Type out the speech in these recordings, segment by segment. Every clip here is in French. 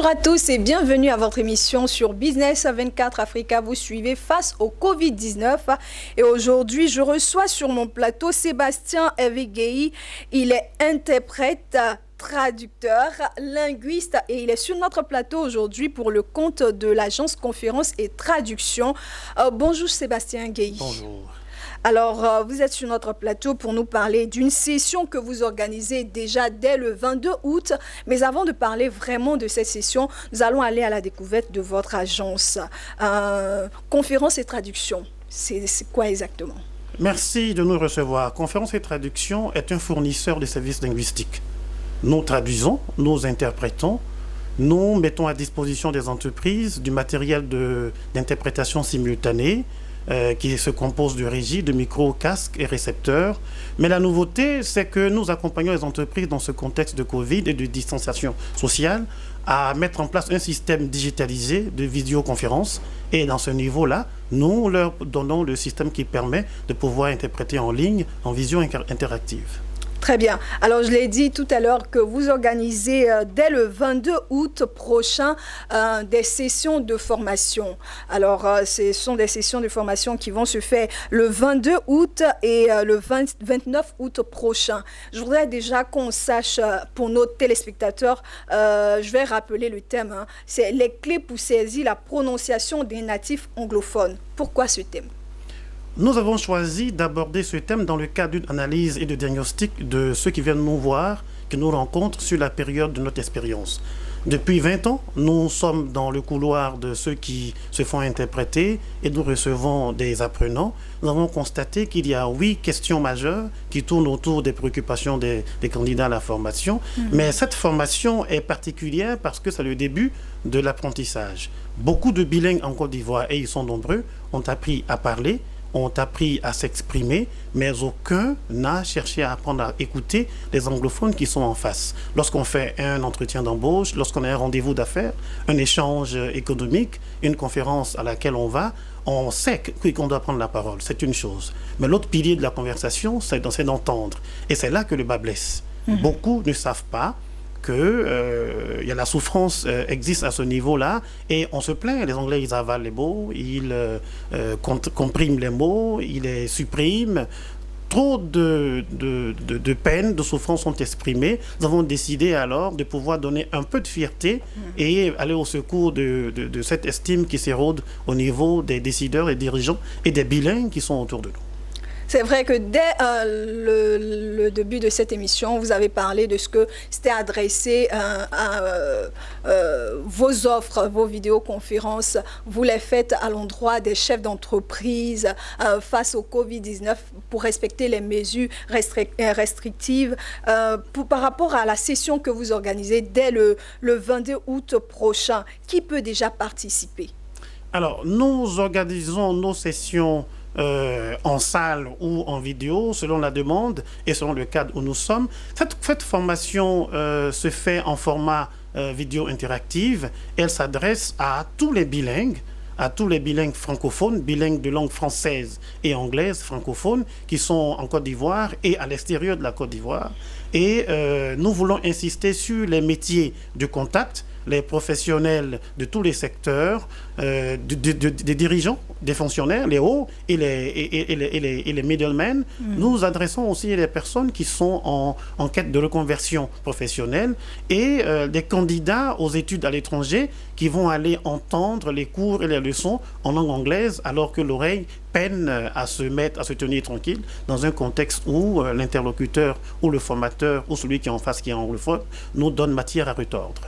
Bonjour à tous et bienvenue à votre émission sur Business 24 Africa. Vous suivez face au Covid-19 et aujourd'hui je reçois sur mon plateau Sébastien Evigei. Il est interprète, traducteur, linguiste et il est sur notre plateau aujourd'hui pour le compte de l'agence Conférence et Traduction. Bonjour Sébastien Evigei. Bonjour. Alors, vous êtes sur notre plateau pour nous parler d'une session que vous organisez déjà dès le 22 août. Mais avant de parler vraiment de cette session, nous allons aller à la découverte de votre agence. Conférence et Traduction, c'est quoi exactement? Merci de nous recevoir. Conférence et Traduction est un fournisseur de services linguistiques. Nous traduisons, nous interprétons, nous mettons à disposition des entreprises du matériel d'interprétation simultanée, qui se compose de régie, de micros, casques et récepteurs. Mais la nouveauté, c'est que nous accompagnons les entreprises dans ce contexte de Covid et de distanciation sociale à mettre en place un système digitalisé de vidéoconférence. Et dans ce niveau-là, nous leur donnons le système qui permet de pouvoir interpréter en ligne, en visio interactive. Très bien. Alors, je l'ai dit tout à l'heure que vous organisez dès le 22 août prochain des sessions de formation. Alors, ce sont des sessions de formation qui vont se faire le 22 août et le 29 août prochain. Je voudrais déjà qu'on sache pour nos téléspectateurs, je vais rappeler le thème, c'est les clés pour saisir la prononciation des natifs anglophones. Pourquoi ce thème ? Nous avons choisi d'aborder ce thème dans le cadre d'une analyse et de diagnostic de ceux qui viennent nous voir, qui nous rencontrent sur la période de notre expérience. Depuis 20 ans, nous sommes dans le couloir de ceux qui se font interpréter et nous recevons des apprenants. Nous avons constaté qu'il y a 8 questions majeures qui tournent autour des préoccupations des candidats à la formation. Mais cette formation est particulière parce que c'est le début de l'apprentissage. Beaucoup de bilingues en Côte d'Ivoire, et ils sont nombreux, ont appris à parler, ont appris à s'exprimer, mais aucun n'a cherché à apprendre à écouter les anglophones qui sont en face. Lorsqu'on fait un entretien d'embauche, lorsqu'on a un rendez-vous d'affaires, un échange économique, une conférence à laquelle on va, on sait qu'on doit prendre la parole, c'est une chose. Mais l'autre pilier de la conversation, c'est d'entendre. Et c'est là que le bas blesse. Beaucoup ne savent pas que la souffrance existe à ce niveau-là et on se plaint. Les Anglais, ils avalent les mots, ils compriment les mots, ils les suppriment. Trop de peine, de souffrance sont exprimées. Nous avons décidé alors de pouvoir donner un peu de fierté et aller au secours de cette estime qui s'érode au niveau des décideurs et dirigeants et des bilingues qui sont autour de nous. C'est vrai que dès le début de cette émission, vous avez parlé de ce que c'était adressé à vos offres, vos vidéoconférences. Vous les faites à l'endroit des chefs d'entreprise face au Covid-19 pour respecter les mesures restrictives. Par rapport à la session que vous organisez dès le 22 août prochain, qui peut déjà participer? Alors, nous organisons nos sessions en salle ou en vidéo, selon la demande et selon le cadre où nous sommes. Cette formation se fait en format vidéo interactive. Elle s'adresse à tous les bilingues francophones, bilingues de langue française et anglaise francophones, qui sont en Côte d'Ivoire et à l'extérieur de la Côte d'Ivoire. Et nous voulons insister sur les métiers de contact, les professionnels de tous les secteurs, des dirigeants, des fonctionnaires, les hauts et les middlemen. Nous adressons aussi les personnes qui sont en quête de reconversion professionnelle et des candidats aux études à l'étranger qui vont aller entendre les cours et les leçons en langue anglaise alors que l'oreille peine à se tenir tranquille dans un contexte où l'interlocuteur ou le formateur ou celui qui est en face qui est anglophone nous donne matière à retordre.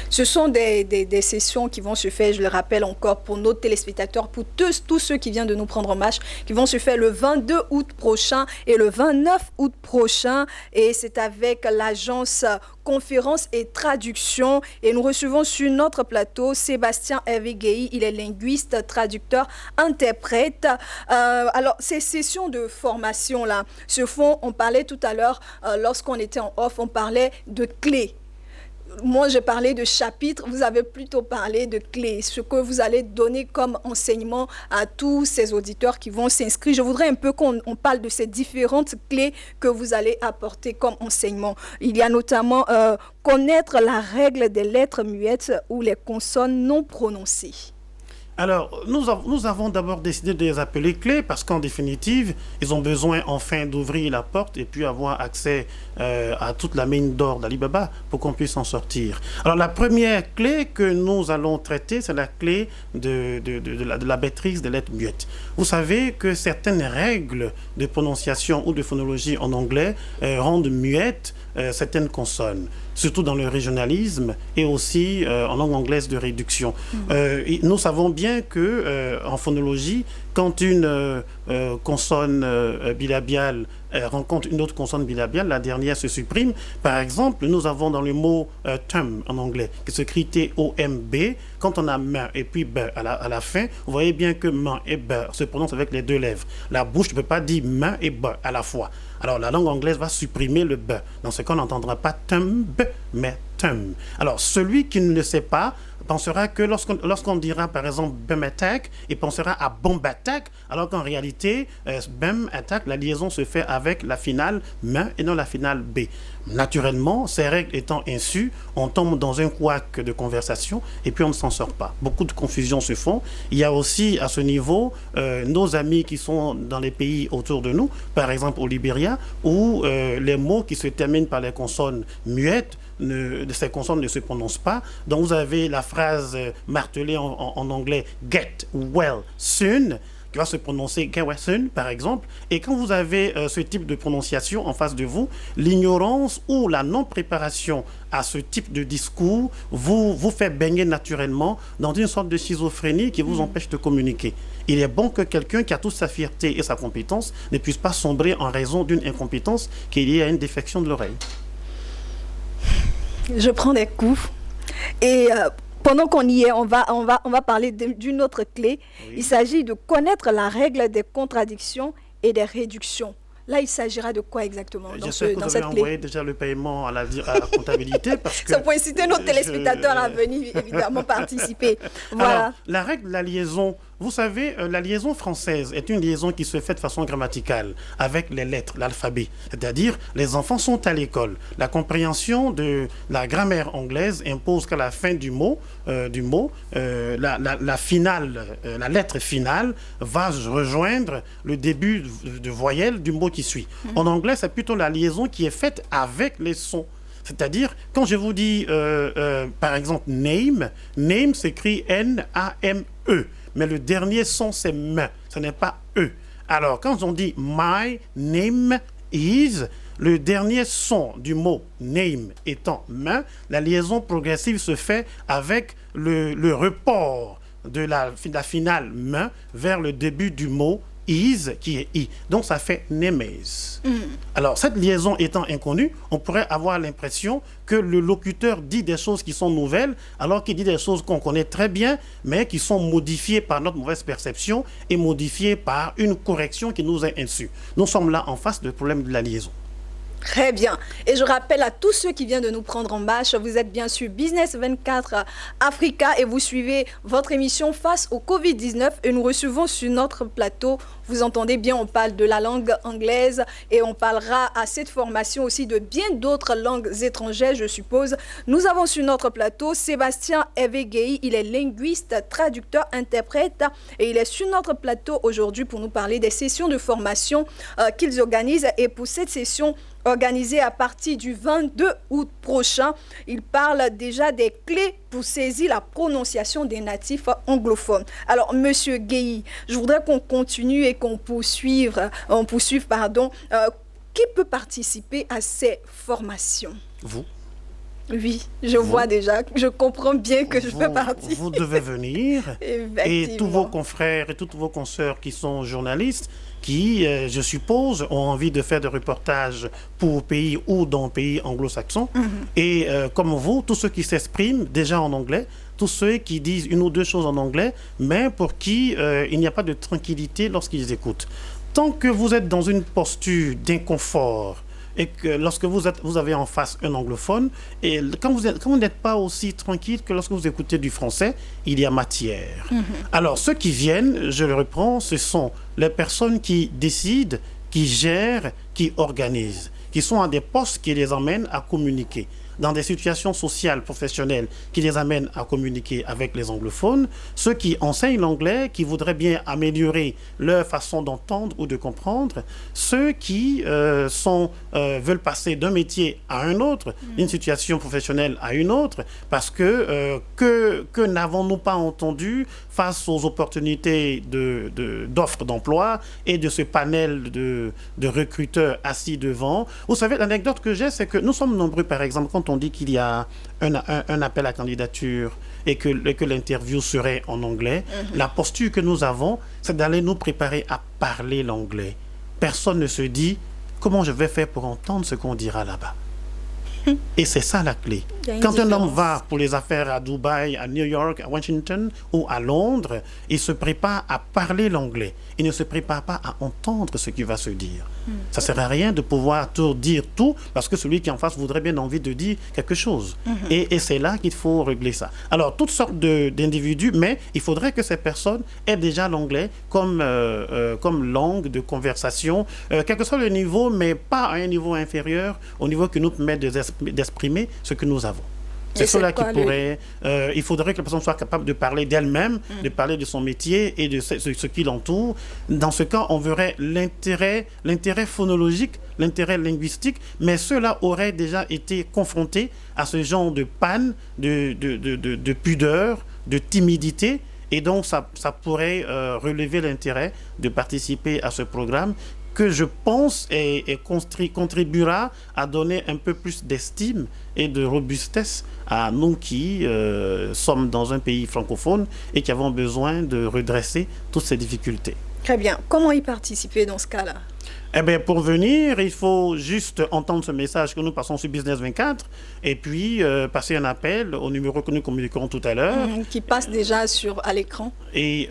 Ce sont des sessions qui vont se faire, je le rappelle encore, pour nos téléspectateurs, pour tous ceux qui viennent de nous prendre en marche, qui vont se faire le 22 août prochain et le 29 août prochain. Et c'est avec l'agence Conférence et Traduction. Et nous recevons sur notre plateau Sébastien Evigei. Il est linguiste, traducteur, interprète. Alors, ces sessions de formation-là se font, on parlait tout à l'heure, lorsqu'on était en off, on parlait de clés. moi, j'ai parlé de chapitres, vous avez plutôt parlé de clés, ce que vous allez donner comme enseignement à tous ces auditeurs qui vont s'inscrire. Je voudrais un peu qu'on parle de ces différentes clés que vous allez apporter comme enseignement. Il y a notamment connaître la règle des lettres muettes ou les consonnes non prononcées. Alors, nous avons d'abord décidé de les appeler clés parce qu'en définitive, ils ont besoin enfin d'ouvrir la porte et puis avoir accès à toute la mine d'or d'Ali Baba pour qu'on puisse en sortir. Alors, la première clé que nous allons traiter, c'est la clé de la maîtrise des lettres muettes. Vous savez que certaines règles de prononciation ou de phonologie en anglais rendent muettes certaines consonnes, surtout dans le régionalisme et aussi en langue anglaise de réduction. Nous savons bien que en phonologie, quand une consonne bilabiale rencontre une autre consonne bilabiale, la dernière se supprime. Par exemple, nous avons dans le mot thumb en anglais, qui s'écrit T-O-M-B, quand on a main et puis b à la fin, vous voyez bien que main et b se prononcent avec les deux lèvres. La bouche ne peut pas dire main et b à la fois. Alors la langue anglaise va supprimer le b. Dans ce cas, on n'entendra pas thumb, mais thumb. Alors celui qui ne le sait pas pensera que lorsqu'on dira par exemple bum attack, il pensera à bomb attack, alors qu'en réalité, bum attack, la liaison se fait avec la finale main et non la finale b. Naturellement, ces règles étant ainsi, on tombe dans un couac de conversation et puis on ne s'en sort pas. Beaucoup de confusions se font. Il y a aussi à ce niveau nos amis qui sont dans les pays autour de nous, par exemple au Libéria, où les mots qui se terminent par les consonnes muettes, ces consonnes ne se prononcent pas. Donc vous avez la phrase martelée en anglais get well soon, qui va se prononcer get well soon, par exemple. Et quand vous avez ce type de prononciation en face de vous, l'ignorance ou la non-préparation à ce type de discours vous fait baigner naturellement dans une sorte de schizophrénie qui vous empêche de communiquer. Il est bon que quelqu'un qui a toute sa fierté et sa compétence ne puisse pas sombrer en raison d'une incompétence qui est liée à une défection de l'oreille. Je prends des coups et pendant qu'on y est, on va parler d'une autre clé. Oui. Il s'agit de connaître la règle des contradictions et des réductions. Là, il s'agira de quoi exactement dans cette clé? Vous avez envoyé déjà le paiement à la comptabilité parce que... Ça peut inciter nos téléspectateurs à venir évidemment participer. Voilà. Alors, la règle de la liaison, vous savez, la liaison française est une liaison qui se fait de façon grammaticale avec les lettres, l'alphabet. C'est-à-dire, les enfants sont à l'école. La compréhension de la grammaire anglaise impose qu'à la fin du mot, la finale, la lettre finale va rejoindre le début de voyelle du mot qui suit. En anglais, c'est plutôt la liaison qui est faite avec les sons. C'est-à-dire, quand je vous dis, par exemple, name s'écrit N-A-M-E. Mais le dernier son, c'est M, ce n'est pas E. Alors, quand on dit my name is, le dernier son du mot name étant M, la liaison progressive se fait avec le report de la finale M vers le début du mot is, qui est I. Donc, ça fait nemes. Alors, cette liaison étant inconnue, on pourrait avoir l'impression que le locuteur dit des choses qui sont nouvelles, alors qu'il dit des choses qu'on connaît très bien, mais qui sont modifiées par notre mauvaise perception et modifiées par une correction qui nous est inçue. Nous sommes là en face du problème de la liaison. Très bien. Et je rappelle à tous ceux qui viennent de nous prendre en marche, vous êtes bien sûr Business 24 Africa et vous suivez votre émission Face au Covid-19 et nous recevons sur notre plateau, vous entendez bien, on parle de la langue anglaise et on parlera à cette formation aussi de bien d'autres langues étrangères, je suppose. Nous avons sur notre plateau Sébastien Evegei, il est linguiste, traducteur, interprète et il est sur notre plateau aujourd'hui pour nous parler des sessions de formation qu'ils organisent et pour cette session organisé à partir du 22 août prochain. Il parle déjà des clés pour saisir la prononciation des natifs anglophones. Alors, Monsieur Guéhi, je voudrais qu'on continue et qu'on poursuive, qui peut participer à ces formations? Vous. Oui, je vois déjà, je comprends bien que je fais partie. Vous devez venir et tous vos confrères et toutes vos consoeurs qui sont journalistes, qui, je suppose, ont envie de faire des reportages pour pays ou dans pays anglo-saxons. Et comme vous, tous ceux qui s'expriment déjà en anglais, tous ceux qui disent une ou deux choses en anglais, mais pour qui il n'y a pas de tranquillité lorsqu'ils écoutent. Tant que vous êtes dans une posture d'inconfort, et que lorsque vous avez en face un anglophone, et quand vous n'êtes pas aussi tranquille que lorsque vous écoutez du français, il y a matière. Alors, ceux qui viennent, je le reprends, ce sont les personnes qui décident, qui gèrent, qui organisent, qui sont à des postes qui les emmènent à communiquer, dans des situations sociales, professionnelles, qui les amènent à communiquer avec les anglophones, ceux qui enseignent l'anglais, qui voudraient bien améliorer leur façon d'entendre ou de comprendre, ceux qui veulent passer d'un métier à un autre, d'une situation professionnelle à une autre, parce que n'avons-nous pas entendu face aux opportunités d'offres d'emploi et de ce panel de recruteurs assis devant. Vous savez, l'anecdote que j'ai, c'est que nous sommes nombreux, par exemple, quand on dit qu'il y a un appel à candidature et que l'interview serait en anglais, la posture que nous avons, c'est d'aller nous préparer à parler l'anglais. Personne ne se dit comment je vais faire pour entendre ce qu'on dira là-bas. Et c'est ça la clé. Quand un homme va pour les affaires à Dubaï, à New York, à Washington ou à Londres, il se prépare à parler l'anglais. Il ne se prépare pas à entendre ce qui va se dire. Ça ne sert à rien de pouvoir dire tout parce que celui qui en face voudrait bien envie de dire quelque chose. Et c'est là qu'il faut régler ça. Alors, toutes sortes d'individus, mais il faudrait que ces personnes aient déjà l'anglais comme langue de conversation, quel que soit le niveau, mais pas à un niveau inférieur, au niveau qui nous permet d'exprimer ce que nous avons. C'est cela qui pourrait... il faudrait que la personne soit capable de parler d'elle-même, de parler de son métier et de ce qui l'entoure. Dans ce cas, on verrait l'intérêt phonologique, l'intérêt linguistique, mais ceux-là auraient déjà été confrontés à ce genre de panne, de pudeur, de timidité. Et donc, ça pourrait relever l'intérêt de participer à ce programme que je pense contribuera à donner un peu plus d'estime et de robustesse à nous qui sommes dans un pays francophone et qui avons besoin de redresser toutes ces difficultés. Très bien. Comment y participer dans ce cas-là ? Eh bien, pour venir, il faut juste entendre ce message que nous passons sur Business 24 et puis passer un appel au numéro que nous communiquerons tout à l'heure. Qui passe déjà à l'écran. Et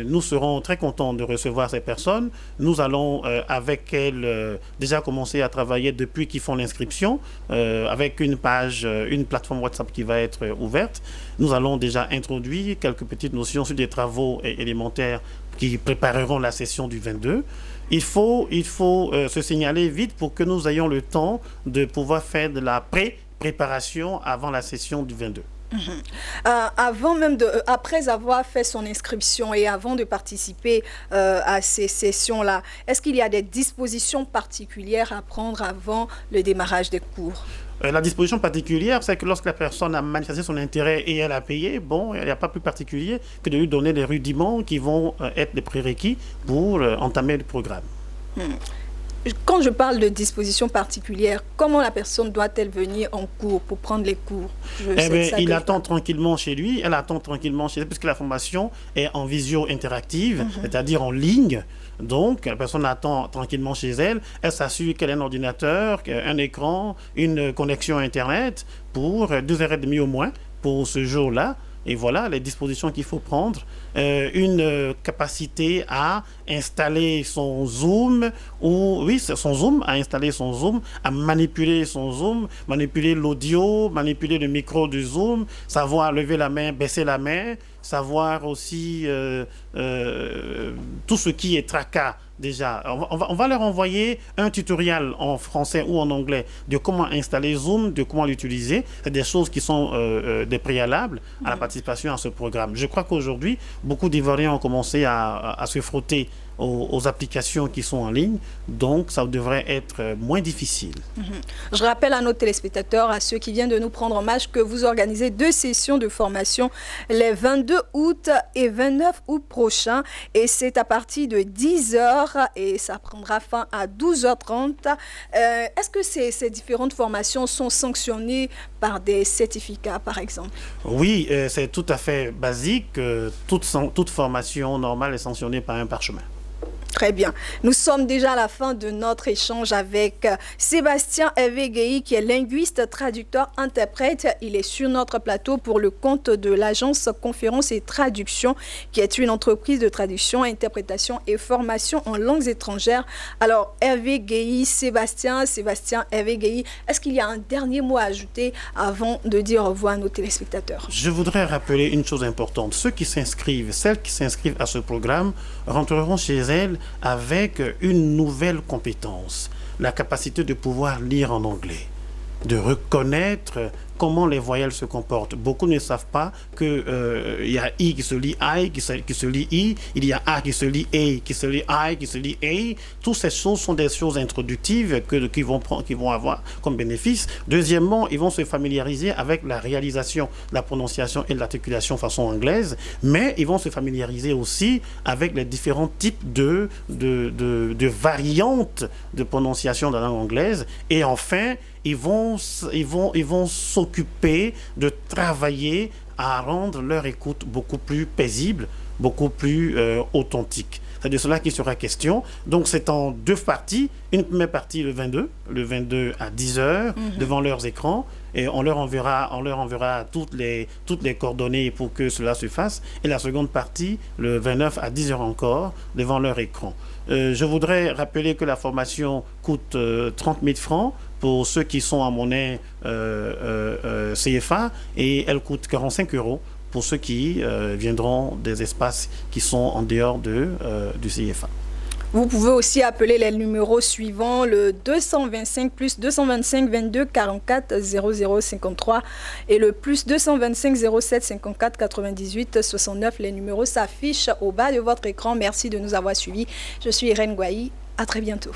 nous serons très contents de recevoir ces personnes. Nous allons, avec elles, déjà commencer à travailler depuis qu'ils font l'inscription, avec une plateforme WhatsApp qui va être ouverte. Nous allons déjà introduire quelques petites notions sur des travaux élémentaires qui prépareront la session du 22. Il faut se signaler vite pour que nous ayons le temps de pouvoir faire de la préparation avant la session du 22. Après avoir fait son inscription et avant de participer à ces sessions-là, est-ce qu'il y a des dispositions particulières à prendre avant le démarrage des cours ? La disposition particulière, c'est que lorsque la personne a manifesté son intérêt et elle a payé, bon, il n'y a pas plus particulier que de lui donner des rudiments qui vont être des prérequis pour entamer le programme. Quand je parle de dispositions particulières, comment la personne doit-elle venir en cours pour prendre les cours ? Il attend tranquillement chez lui, elle attend tranquillement chez elle, puisque la formation est en visio interactive, c'est-à-dire en ligne. Donc, la personne attend tranquillement chez elle, elle s'assure qu'elle a un ordinateur, un écran, une connexion Internet pour 2h30 au moins pour ce jour-là. Et voilà les dispositions qu'il faut prendre. Une capacité à installer son Zoom, à installer son Zoom, à manipuler son Zoom, manipuler l'audio, manipuler le micro du Zoom, savoir lever la main, baisser la main, savoir aussi tout ce qui est tracas. Déjà, on va leur envoyer un tutoriel en français ou en anglais de comment installer Zoom, de comment l'utiliser. C'est des choses qui sont des préalables à la participation à ce programme. Je crois qu'aujourd'hui, beaucoup d'Ivoiriens ont commencé à se frotter aux applications qui sont en ligne, donc ça devrait être moins difficile. Je rappelle à nos téléspectateurs, à ceux qui viennent de nous prendre en marche, que vous organisez 2 sessions de formation les 22 août et 29 août prochains, et c'est à partir de 10h et ça prendra fin à 12h30. Est-ce que ces différentes formations sont sanctionnées par des certificats, par exemple? Oui, c'est tout à fait basique. Toute formation normale est sanctionnée par un parchemin. Très bien. Nous sommes déjà à la fin de notre échange avec Sébastien Hervé-Guéhi, qui est linguiste, traducteur, interprète. Il est sur notre plateau pour le compte de l'agence Conférences et Traduction, qui est une entreprise de traduction, interprétation et formation en langues étrangères. Alors, Hervé-Guéhi, Sébastien Hervé-Guéhi, est-ce qu'il y a un dernier mot à ajouter avant de dire au revoir à nos téléspectateurs? Je voudrais rappeler une chose importante. Celles qui s'inscrivent à ce programme rentreront chez elles avec une nouvelle compétence, la capacité de pouvoir lire en anglais, de reconnaître comment les voyelles se comportent. Beaucoup ne savent pas que il y a I qui se lit I, qui se lit I, il y a A qui se lit A, qui se lit I, qui se lit A. Toutes ces choses sont des choses introductives qu'ils vont avoir comme bénéfice. Deuxièmement, ils vont se familiariser avec la réalisation, la prononciation et l'articulation façon anglaise, mais ils vont se familiariser aussi avec les différents types de variantes de prononciation de la langue anglaise. Et enfin, ils vont s'occuper de travailler à rendre leur écoute beaucoup plus paisible, beaucoup plus authentique. C'est de cela qu'il sera question. Donc c'est en deux parties. Une première partie le 22 à 10h devant leurs écrans. Et on leur enverra toutes les coordonnées pour que cela se fasse. Et la seconde partie, le 29 à 10h encore, devant leur écran. Je voudrais rappeler que la formation coûte 30 000 francs pour ceux qui sont en monnaie CFA, et elle coûte 45 € pour ceux qui viendront des espaces qui sont en dehors du CFA. Vous pouvez aussi appeler les numéros suivants, le 225 plus 225 22 44 00 53 et le plus 225 07 54 98 69. Les numéros s'affichent au bas de votre écran. Merci de nous avoir suivis. Je suis Irène Gouaï. À très bientôt.